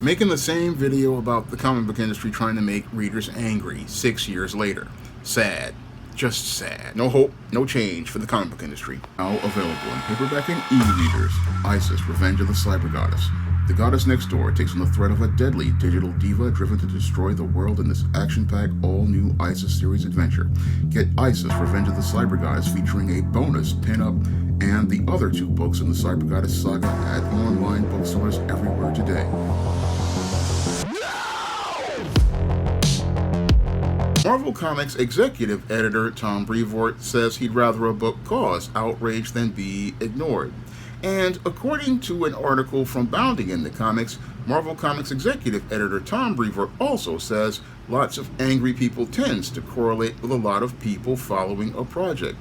Making the same video about the comic book industry trying to make readers angry 6 years later. Sad. Just sad. No hope, no change for the comic book industry. Now available in paperback and e-readers. Isis, Revenge of the Cyber Goddess. The goddess next door takes on the threat of a deadly digital diva driven to destroy the world in this action-packed, all-new Isis series adventure. Get Isis, Revenge of the Cyber Goddess featuring a bonus pin-up and the other 2 books in the Cyber Goddess saga at online booksellers everywhere today. Marvel Comics executive editor Tom Brevoort says he'd rather a book cause outrage than be ignored. And according to an article from Bounding in the Comics, Marvel Comics executive editor Tom Brevoort also says lots of angry people tends to correlate with a lot of people following a project.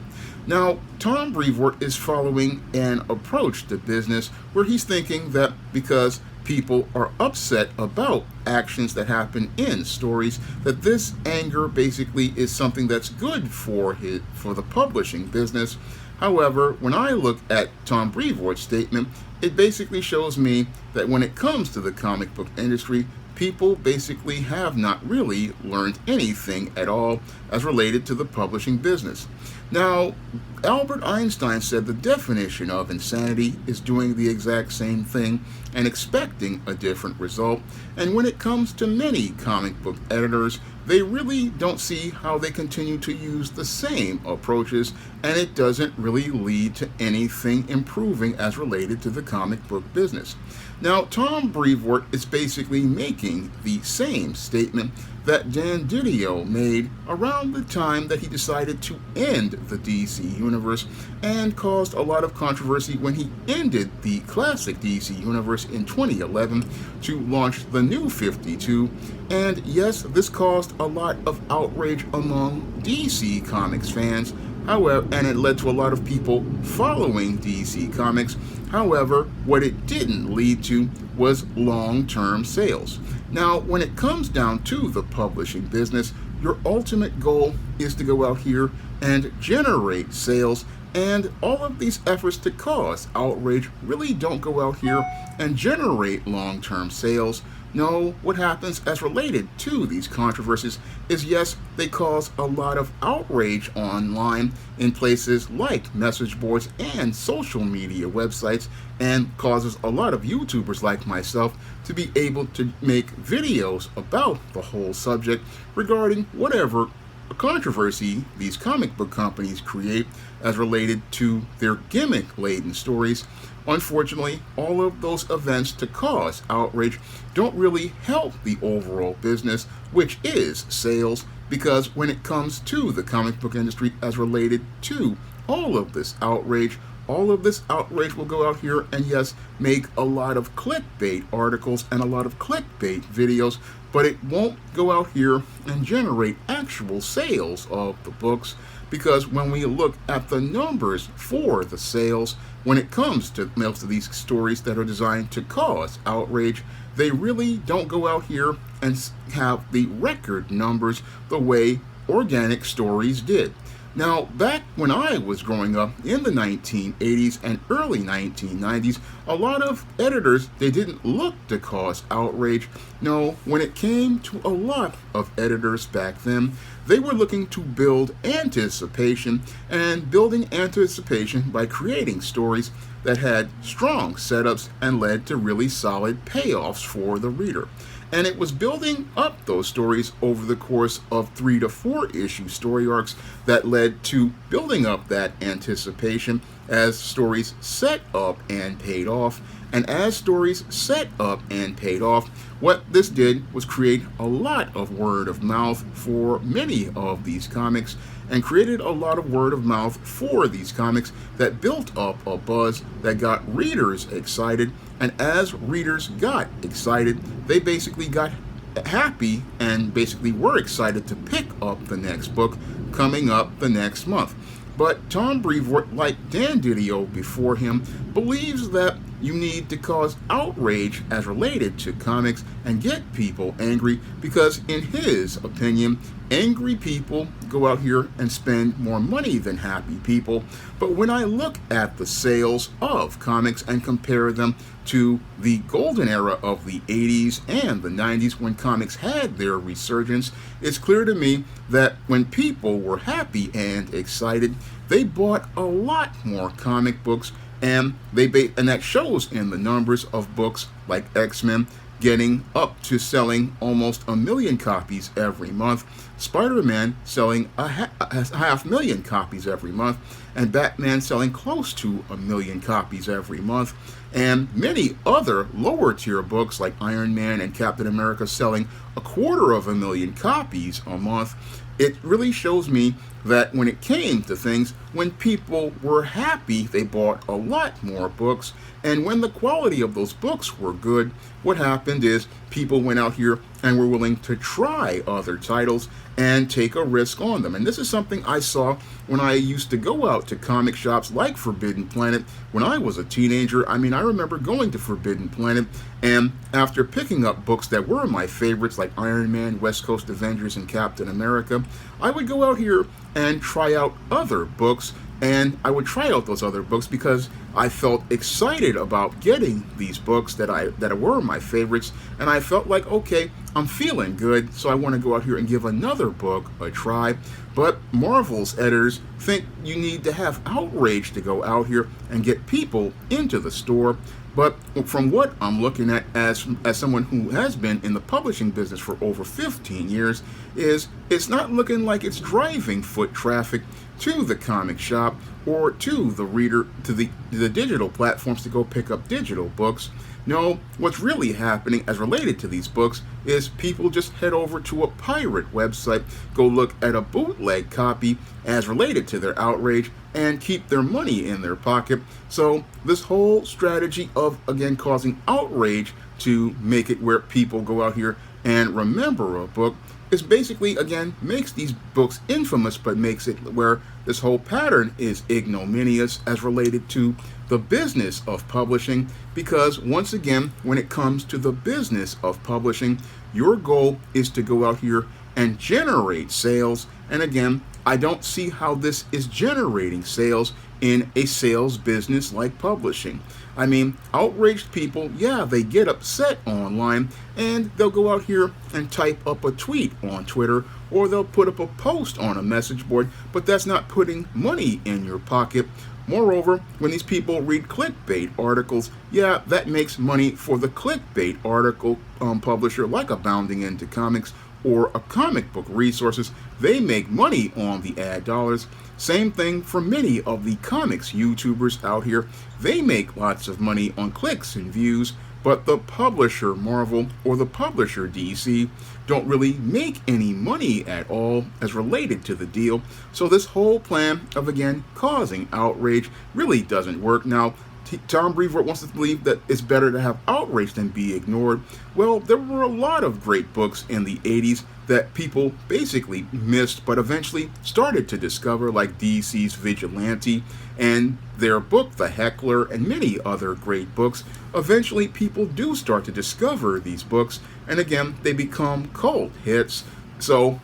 Now, Tom Brevoort is following an approach to business where he's thinking that because people are upset about actions that happen in stories, that this anger basically is something that's good for the publishing business. However, when I look at Tom Brevoort's statement, it basically shows me that when it comes to the comic book industry, people basically have not really learned anything at all as related to the publishing business. Now, Albert Einstein said the definition of insanity is doing the exact same thing and expecting a different result. And when it comes to many comic book editors, they really don't see how they continue to use the same approaches, and it doesn't really lead to anything improving as related to the comic book business. Now, Tom Brevoort is basically making the same statement that Dan Didio made around the time that he decided to end the DC Universe and caused a lot of controversy when he ended the classic DC Universe in 2011 to launch the New 52. And yes, this caused a lot of outrage among DC Comics fans. However, and it led to a lot of people following DC Comics. However, what it didn't lead to was long-term sales. Now, when it comes down to the publishing business, your ultimate goal is to go out here and generate sales, and all of these efforts to cause outrage really don't go out here and generate long-term sales. No, what happens as related to these controversies is, yes, they cause a lot of outrage online in places like message boards and social media websites, and causes a lot of YouTubers like myself to be able to make videos about the whole subject regarding whatever controversy these comic book companies create as related to their gimmick-laden stories. Unfortunately, all of those events to cause outrage don't really help the overall business, which is sales, because when it comes to the comic book industry as related to all of this outrage will go out here and, yes, make a lot of clickbait articles and a lot of clickbait videos, but it won't go out here and generate actual sales of the books, because when we look at the numbers for the sales, when it comes to most of these stories that are designed to cause outrage, they really don't go out here and have the record numbers the way organic stories did. Now, back when I was growing up in the 1980s and early 1990s, a lot of editors, they didn't look to cause outrage. No, when it came to a lot of editors back then, they were looking to build anticipation, and building anticipation by creating stories that had strong setups and led to really solid payoffs for the reader. And it was building up those stories over the course of 3 to 4 issue story arcs that led to building up that anticipation as stories set up and paid off. And as stories set up and paid off, what this did was create a lot of word of mouth for many of these comics, and created a lot of word of mouth for these comics that built up a buzz that got readers excited. And as readers got excited, they basically got happy and basically were excited to pick up the next book coming up the next month. But Tom Brevoort, like Dan Didio before him, believes that you need to cause outrage as related to comics and get people angry because, in his opinion, angry people go out here and spend more money than happy people. But when I look at the sales of comics and compare them to the golden era of the 80s and the 90s when comics had their resurgence, it's clear to me that when people were happy and excited, they bought a lot more comic books, and that shows in the numbers of books like X-Men getting up to selling almost 1 million copies every month, Spider-Man selling a 500,000 copies every month, and Batman selling close to 1 million copies every month, and many other lower tier books like Iron Man and Captain America selling 250,000 copies a month. It really shows me that when it came to things, when people were happy, they bought a lot more books. And when the quality of those books were good, what happened is people went out here and were willing to try other titles and take a risk on them. And this is something I saw when I used to go out to comic shops like Forbidden Planet when I was a teenager. I mean, I remember going to Forbidden Planet, and after picking up books that were my favorites like Iron Man, West Coast Avengers, and Captain America, I would go out here and try out other books, and I would try out those other books because I felt excited about getting these books that were my favorites, and I felt like, okay, I'm feeling good, so I want to go out here and give another book a try. But Marvel's editors think you need to have outrage to go out here and get people into the store. But from what I'm looking at as someone who has been in the publishing business for over 15 years, is it's not looking like it's driving foot traffic to the comic shop or to the reader, to the digital platforms to go pick up digital books. No, what's really happening as related to these books is people just head over to a pirate website, go look at a bootleg copy as related to their outrage, and keep their money in their pocket. So this whole strategy of, again, causing outrage to make it where people go out here and remember a book is basically, again, makes these books infamous, but makes it where this whole pattern is ignominious as related to the business of publishing. Because once again, when it comes to the business of publishing, your goal is to go out here and generate sales. And again, I don't see how this is generating sales in a sales business like publishing. I mean, outraged people, yeah, they get upset online, and they'll go out here and type up a tweet on Twitter, or they'll put up a post on a message board, but that's not putting money in your pocket. Moreover, when these people read clickbait articles, yeah, that makes money for the clickbait article publisher like Abounding Into Comics or a Comic Book Resources. They make money on the ad dollars. Same thing for many of the comics YouTubers out here. They make lots of money on clicks and views, but the publisher Marvel or the publisher DC don't really make any money at all as related to the deal. So this whole plan of, again, causing outrage really doesn't work. Now, Tom Brevoort wants us to believe that it's better to have outrage than be ignored. Well, there were a lot of great books in the 80s that people basically missed, but eventually started to discover, like DC's Vigilante and their book, The Heckler, and many other great books. Eventually, people do start to discover these books, and again, they become cult hits. So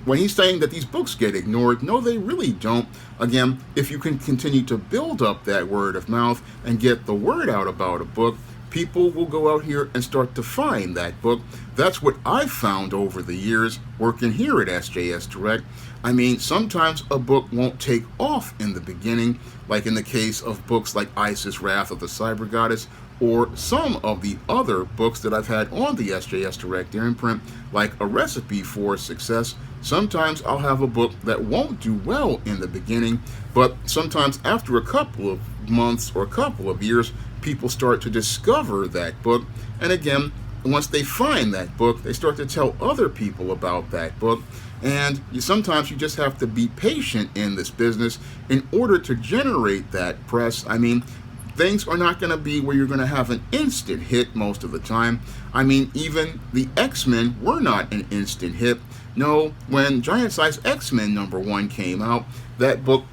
when he's saying that these books get ignored, no, they really don't. Again, if you can continue to build up that word of mouth and get the word out about a book, people will go out here and start to find that book. That's what I've found over the years working here at SJS Direct. I mean, sometimes a book won't take off in the beginning, like in the case of books like Isis Wrath of the Cyber Goddess, or some of the other books that I've had on the SJS Direct imprint, like A Recipe for Success. Sometimes I'll have a book that won't do well in the beginning, but sometimes after a couple of months or a couple of years, people start to discover that book. And again, once they find that book, they start to tell other people about that book. And sometimes you just have to be patient in this business in order to generate that press. I mean, things are not going to be where you're going to have an instant hit most of the time. I mean, even the X-Men were not an instant hit. No, when Giant Size X-Men #1 came out, that book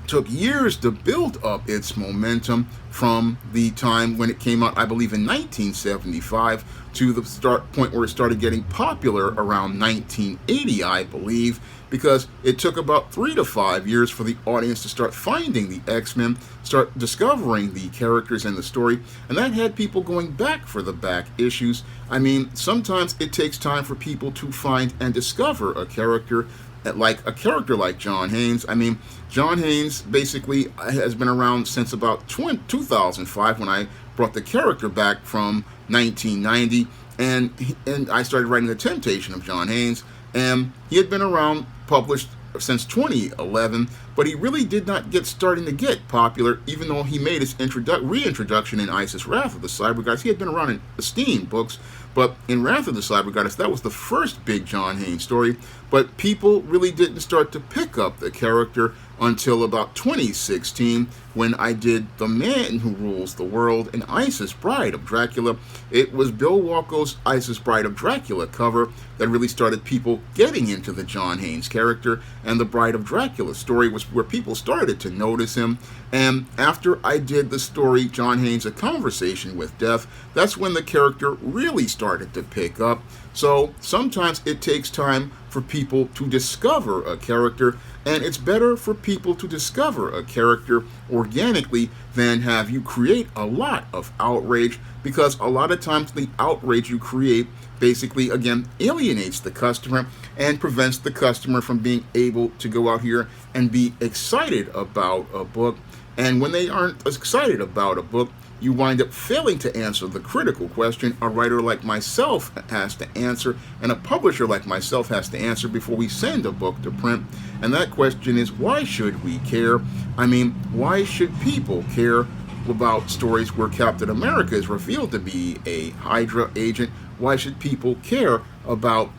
took years to build up its momentum from the time when it came out, I believe, in 1975 to the start point where it started getting popular around 1980, I believe, because it took about 3 to 5 years for the audience to start finding the X-Men, start discovering the characters and the story, and that had people going back for the back issues. I mean, sometimes it takes time for people to find and discover a character like John Haynes. I mean, John Haynes basically has been around since about 2005 when I brought the character back from 1990, and I started writing The Temptation of John Haynes, and he had been around, published since 2011, but he really did not get starting to get popular, even though he made his reintroduction in Isis Wrath of the Cyber Goddess. He had been around in Esteem books, but in Wrath of the Cyber Goddess, that was the first big John Haynes story, but people really didn't start to pick up the character until about 2016 when I did The Man Who Rules the World and Isis Bride of Dracula. It was Bill Walko's Isis Bride of Dracula cover that really started people getting into the John Haynes character, and the Bride of Dracula story was where people started to notice him. And after I did the story John Haynes, A Conversation with Death, that's when the character really started to pick up. So sometimes it takes time for people to discover a character, and it's better for people to discover a character organically than have you create a lot of outrage, because a lot of times the outrage you create basically, again, alienates the customer and prevents the customer from being able to go out here and be excited about a book. And when they aren't excited about a book, you wind up failing to answer the critical question a writer like myself has to answer, and a publisher like myself has to answer before we send a book to print. And that question is, why should we care? I mean, why should people care about stories where Captain America is revealed to be a Hydra agent? Why should people care about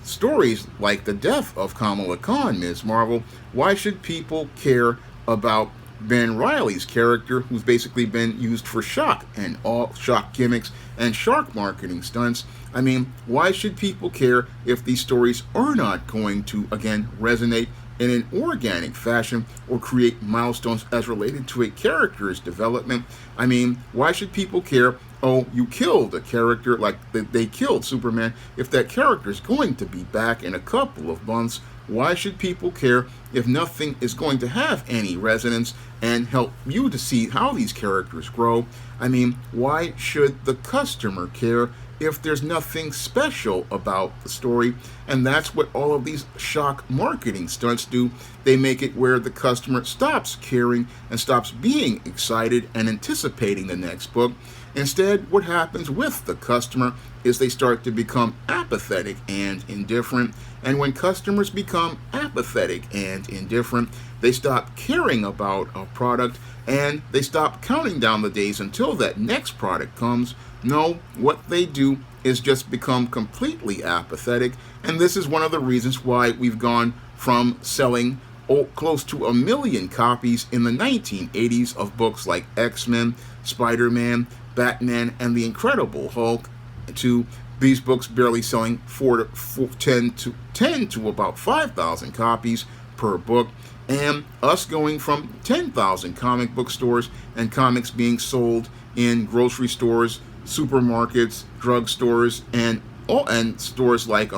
stories like the death of Kamala Khan, Ms. Marvel? Why should people care about Ben Reilly's character, who's basically been used for shock and all shock gimmicks and shark marketing stunts? I mean, why should people care if these stories are not going to, again, resonate in an organic fashion or create milestones as related to a character's development? I mean, why should people care, oh, you killed a character like they killed Superman, if that character is going to be back in a couple of months? Why should people care if nothing is going to have any resonance and help you to see how these characters grow? I mean, why should the customer care if there's nothing special about the story? And that's what all of these shock marketing stunts do. They make it where the customer stops caring and stops being excited and anticipating the next book. Instead, what happens with the customer is they start to become apathetic and indifferent. And when customers become apathetic and indifferent, they stop caring about a product and they stop counting down the days until that next product comes. No, what they do is just become completely apathetic. And this is one of the reasons why we've gone from selling close to 1 million copies in the 1980s of books like X-Men, Spider-Man, Batman, and the Incredible Hulk to these books barely selling 10 to about 5,000 copies per book, and us going from 10,000 comic book stores and comics being sold in grocery stores, supermarkets, drugstores, and stores like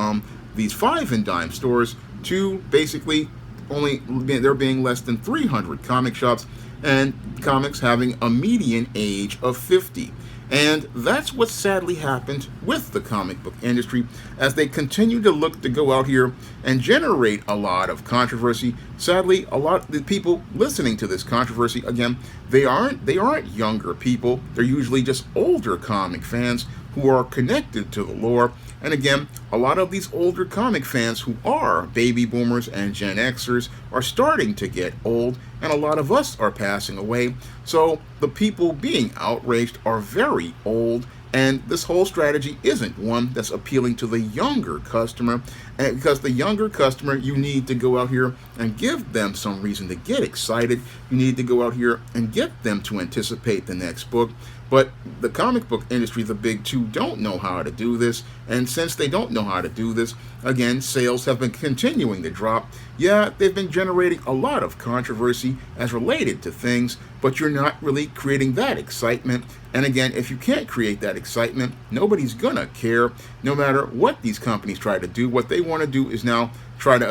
these 5 and dime stores to basically there being less than 300 comic shops and comics having a median age of 50. And that's what sadly happened with the comic book industry as they continue to look to go out here and generate a lot of controversy. Sadly, a lot of the people listening to this controversy, again, they aren't younger people. They're usually just older comic fans who are connected to the lore. And again, a lot of these older comic fans who are baby boomers and Gen Xers are starting to get old, and a lot of us are passing away. So the people being outraged are very old, and this whole strategy isn't one that's appealing to the younger customer. And because the younger customer, you need to go out here and give them some reason to get excited. You need to go out here and get them to anticipate the next book. But the comic book industry, the big two, don't know how to do this. And since they don't know how to do this, again, sales have been continuing to drop. Yeah, they've been generating a lot of controversy as related to things, but you're not really creating that excitement. And again, if you can't create that excitement, nobody's gonna care. No matter what these companies try to do, what they want to do is now try to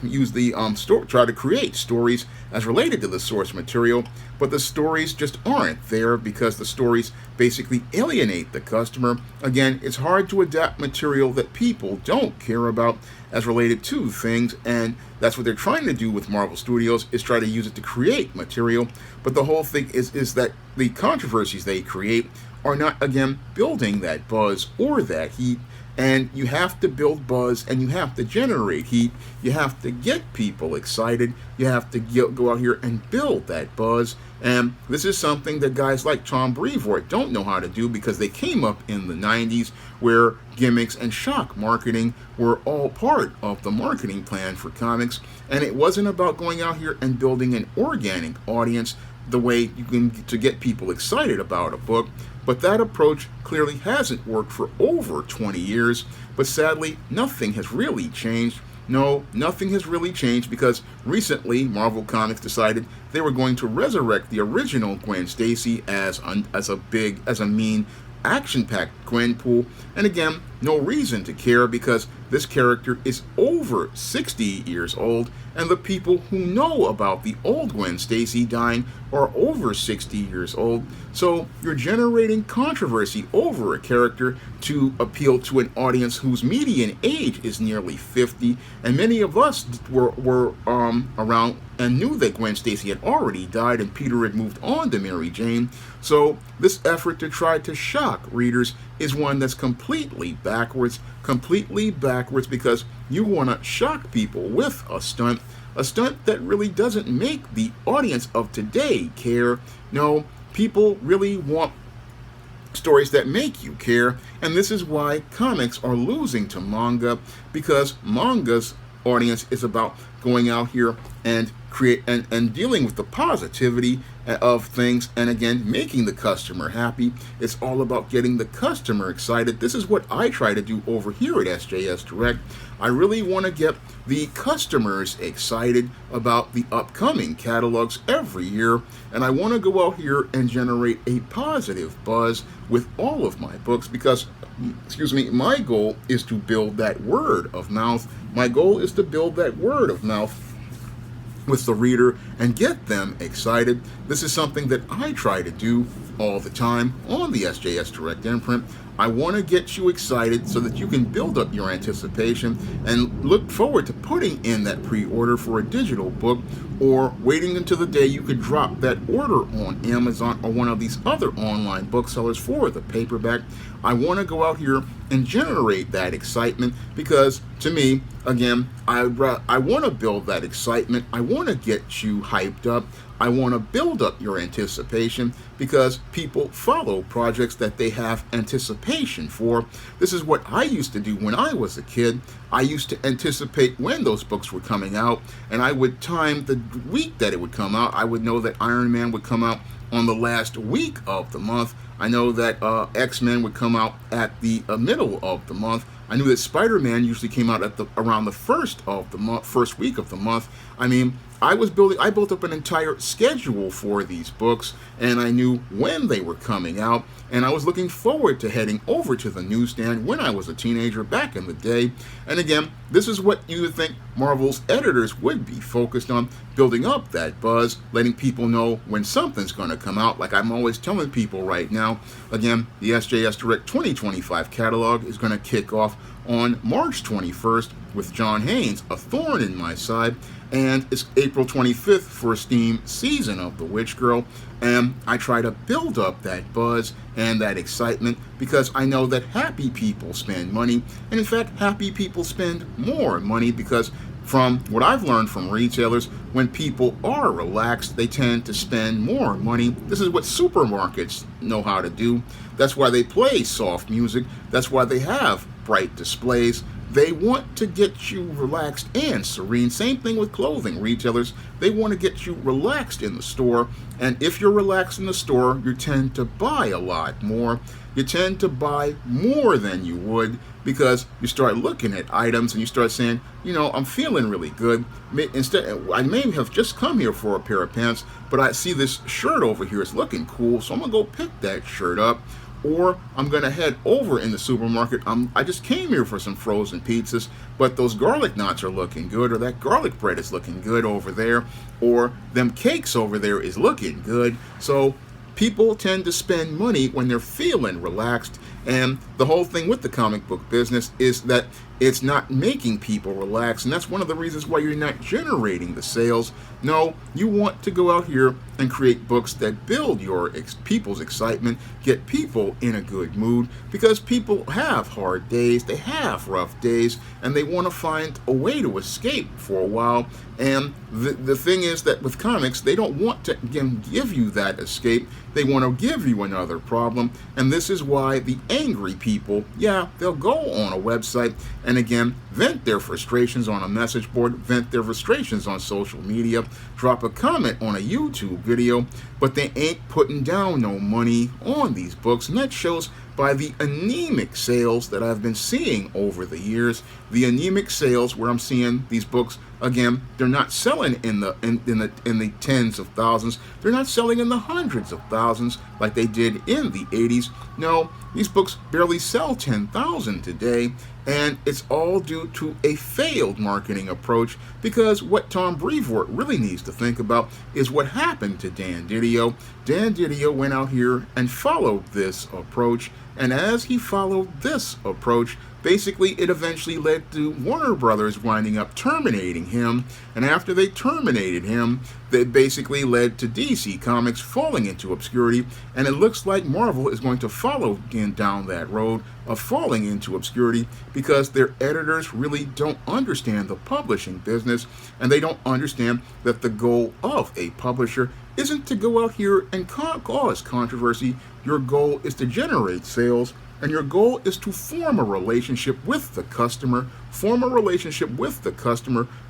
use the try to create stories as related to the source material, but the stories just aren't there because the stories basically alienate the customer. Again, it's hard to adapt material that people don't care about as related to things, and that's what they're trying to do with Marvel Studios, is try to use it to create material. But the whole thing is that the controversies they create are not, again, building that buzz or that heat. And you have to build buzz and you have to generate heat. You have to get people excited. You have to go out here and build that buzz. And this is something that guys like Tom Brevoort don't know how to do because they came up in the 90s where gimmicks and shock marketing were all part of the marketing plan for comics. And it wasn't about going out here and building an organic audience the way you can to get people excited about a book. But that approach clearly hasn't worked for over 20 years. But sadly, nothing has really changed. No, nothing has really changed because recently Marvel Comics decided they were going to resurrect the original Gwen Stacy as a mean, action-packed Gwenpool. And again, no reason to care because this character is over 60 years old, and the people who know about the old Gwen Stacy dying are over 60 years old. So you're generating controversy over a character to appeal to an audience whose median age is nearly 50, and many of us were around and knew that Gwen Stacy had already died and Peter had moved on to Mary Jane. So this effort to try to shock readers is one that's completely backwards because you want to shock people with a stunt that really doesn't make the audience of today care. No, people really want stories that make you care, and this is why comics are losing to manga, because manga's audience is about going out here and create and dealing with the positivity of things, and again, making the customer happy. It's all about getting the customer excited. This is what I try to do over here at SJS Direct. I really want to get the customers excited about the upcoming catalogs every year, and I want to go out here and generate a positive buzz with all of my books because, my goal is to build that word of mouth. My goal is to build that word of mouth with the reader and get them excited. This is something that I try to do all the time on the SJS Direct imprint. I want to get you excited so that you can build up your anticipation and look forward to putting in that pre-order for a digital book, or waiting until the day you could drop that order on Amazon or one of these other online booksellers for the paperback. I want to go out here and generate that excitement because, to me, again, I want to build that excitement. I want to get you hyped up. I want to build up your anticipation because people follow projects that they have anticipation for. This is what I used to do when I was a kid. I used to anticipate when those books were coming out, and I would time the week that it would come out. I would know that Iron Man would come out on the last week of the month. I know that X-Men would come out at the middle of the month. I knew that Spider-Man usually came out at around the first week of the month. I mean, I built up an entire schedule for these books, and I knew when they were coming out, and I was looking forward to heading over to the newsstand when I was a teenager back in the day. And again, this is what you would think Marvel's editors would be focused on, building up that buzz, letting people know when something's going to come out, like I'm always telling people right now. Again, the SJS Direct 2025 catalog is going to kick off on March 21st with John Haynes, A Thorn in My Side, and it's April 25th for Steam Season of the Witch Girl. And I try to build up that buzz and that excitement because I know that happy people spend money, and in fact, happy people spend more money because from what I've learned from retailers, when people are relaxed, they tend to spend more money. This is what supermarkets know how to do. That's why they play soft music. That's why they have bright displays. They want to get you relaxed and serene. Same thing with clothing retailers. They want to get you relaxed in the store. And if you're relaxed in the store, you tend to buy a lot more. You tend to buy more than you would because you start looking at items and you start saying, I'm feeling really good. Instead, I may have just come here for a pair of pants, but I see this shirt over here. It's looking cool, so I'm going to go pick that shirt up. Or I'm going to head over in the supermarket. I just came here for some frozen pizzas, but those garlic knots are looking good, or that garlic bread is looking good over there, or them cakes over there is looking good. So people tend to spend money when they're feeling relaxed. And the whole thing with the comic book business is that it's not making people relax, and that's one of the reasons why you're not generating the sales. No, you want to go out here and create books that build your people's excitement, get people in a good mood, because people have hard days, they have rough days, and they want to find a way to escape for a while. And the thing is that with comics, they don't want to give you that escape. They want to give you another problem. And this is why the angry people, they'll go on a website and again, vent their frustrations on a message board, vent their frustrations on social media, drop a comment on a YouTube video, but they ain't putting down no money on these books. And that shows by the anemic sales that I've been seeing over the years. The anemic sales where I'm seeing these books, again, they're not selling in the tens of thousands. They're not selling in the hundreds of thousands like they did in the 80s. No, these books barely sell 10,000 today, and it's all due to a failed marketing approach, because what Tom Brevoort really needs to think about is what happened to Dan Didio. Dan Didio went out here and followed this approach, and as he followed this approach, basically it eventually led to Warner Brothers winding up terminating him, and after they terminated him, that basically led to DC Comics falling into obscurity, and it looks like Marvel is going to follow down that road of falling into obscurity because their editors really don't understand the publishing business, and they don't understand that the goal of a publisher isn't to go out here and cause controversy. Your goal is to generate sales, and your goal is to form a relationship with the customer,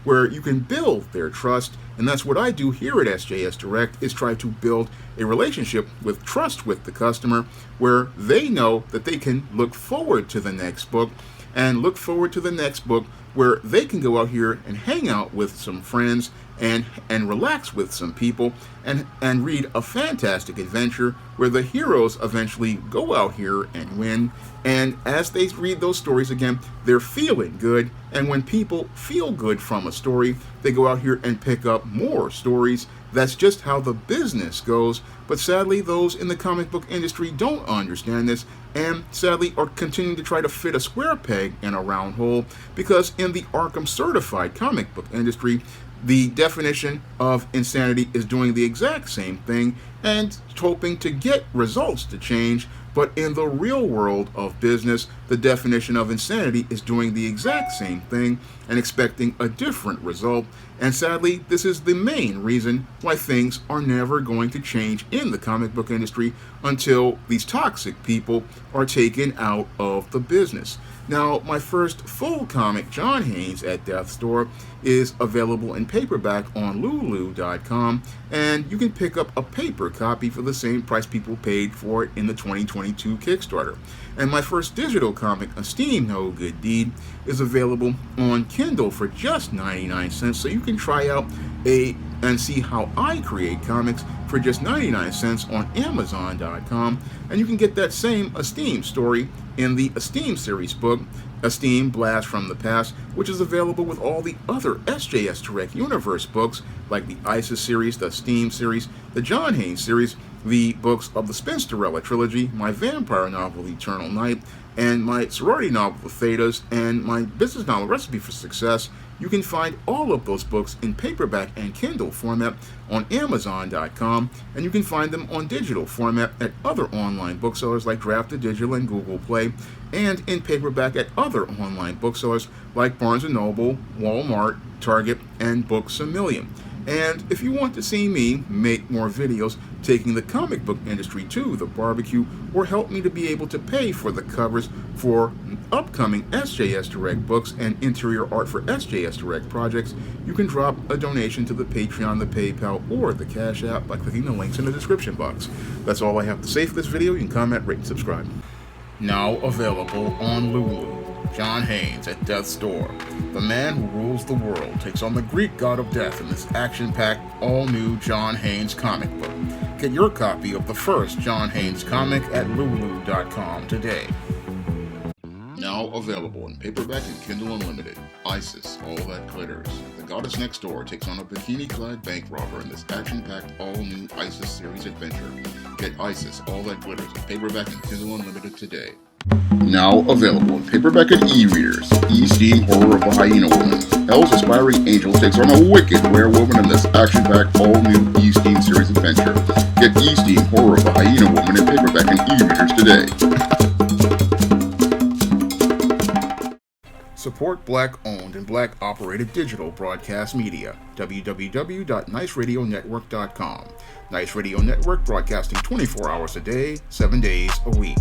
where you can build their trust. And that's what I do here at SJS Direct, is try to build a relationship with trust with the customer, where they know that they can look forward to the next book, and look forward to the next book where they can go out here and hang out with some friends and relax with some people and read a fantastic adventure where the heroes eventually go out here and win. And as they read those stories again, they're feeling good. And when people feel good from a story, they go out here and pick up more stories. That's just how the business goes. But sadly, those in the comic book industry don't understand this, and sadly are continuing to try to fit a square peg in a round hole, because in the Arkham certified comic book industry, the definition of insanity is doing the exact same thing and hoping to get results to change. But in the real world of business, the definition of insanity is doing the exact same thing and expecting a different result. And sadly, this is the main reason why things are never going to change in the comic book industry until these toxic people are taken out of the business. Now, my first full comic, John Haynes at Death's Door, is available in paperback on Lulu.com, and you can pick up a paper copy for the same price people paid for it in the 2022 Kickstarter. And my first digital comic, A Steam No Good Deed, is available on Kindle for just 99 cents, so you can try out and see how I create comics for just 99 cents on Amazon.com. And you can get that same Esteem story in the Esteem series book, Esteem Blast from the Past, which is available with all the other SJS Direct Universe books, like the ISIS series, the Esteem series, the John Haynes series, the books of the Spinsterella trilogy, my vampire novel, Eternal Night, and my sorority novel, The Thetas, and my business novel, Recipe for Success. You can find all of those books in paperback and Kindle format on Amazon.com, and you can find them on digital format at other online booksellers like Drafted Digital and Google Play, and in paperback at other online booksellers like Barnes & Noble, Walmart, Target, and Books A Million. And if you want to see me make more videos, taking the comic book industry to the barbecue, or help me to be able to pay for the covers for upcoming SJS Direct books and interior art for SJS Direct projects, you can drop a donation to the Patreon, the PayPal, or the Cash App by clicking the links in the description box. That's all I have to say for this video. You can comment, rate, and subscribe. Now available on Lulu. John Haynes at Death's Door. The man who rules the world takes on the Greek god of death in this action-packed, all-new John Haynes comic book. Get your copy of the first John Haynes comic at lulu.com today. Now available in paperback and Kindle Unlimited. Isis, All That Glitters. The goddess next door takes on a bikini-clad bank robber in this action-packed, all-new Isis series adventure. Get Isis, All That Glitters in paperback and Kindle Unlimited today. Now available in paperback and e-readers. E-Steam Horror of the Hyena Woman. Hell's Aspiring Angel takes on a wicked werewolf in this action-packed, all-new E-Steam series adventure. Get E-Steam Horror of the Hyena Woman in paperback and e-readers today. Support Black-owned and Black-operated digital broadcast media. www.niceradionetwork.com. Nice Radio Network, broadcasting 24 hours a day, 7 days a week.